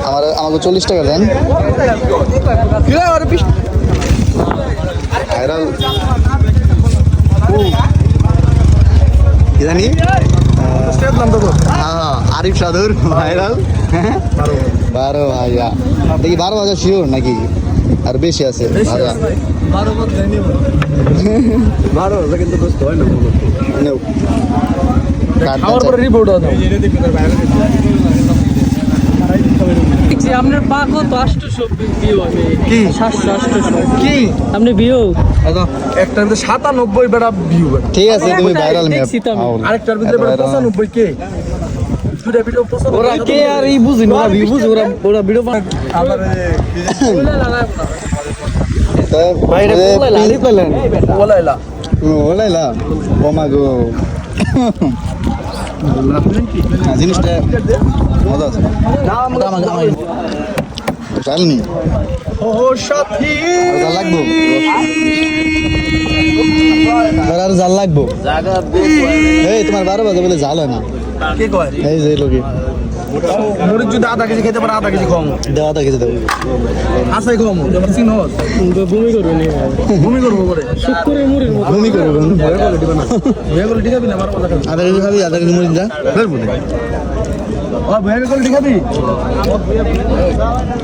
আমাকে 40 টাকা দেন। ভাইরাল কি জানি আরিফ সাধুর ভাইরাল 12 ভাইয়া দেখি 12,000 শিওর নাকি আর বেশি আছে ভাইয়া 12 কিন্তু দোস্ত হয় না নেও আমার পরে রিপোর্ট দাও আপনার পা কত 800 ভিউ আমি কি 700 কি আপনি ভিউ একটার ভিতরে 97 বেড়া ভিউ ঠিক আছে তুমি ভাইরাল মিয়া দেখছি তো আমি। আরেকটার ভিতরে বেড়া 95 কে দুটা ভিডিও 95 ওরা কে আর এই বুঝি না ভিউ বুঝি ওরা ভিডিও আবার বাইরে লালি পেলেন বলাইলা ওলাইলা বোমা গো জিনিসটা মজা আছে চালনি ও সাথী জাল লাগবো আর জাল লাগবো এই তোমার 12 বাজে বলে জাল হয় না কে কয় এই যে লোকে মরিচ যদি আধা কেজি খেতে পারে আধা কেজি কম দেওয়া থাকে দেবো আসাই কম তোমার চিনস ভূমি করবেন ভূমি করবো করে শুক্রে মুড়ির মতো ভূমি করবো ভুয়া করে ঠিক আছে না বারো কথা আধা কেজি খাবি আধা কেজি মরিচ যা ও ভুয়া করে ঠিক আছে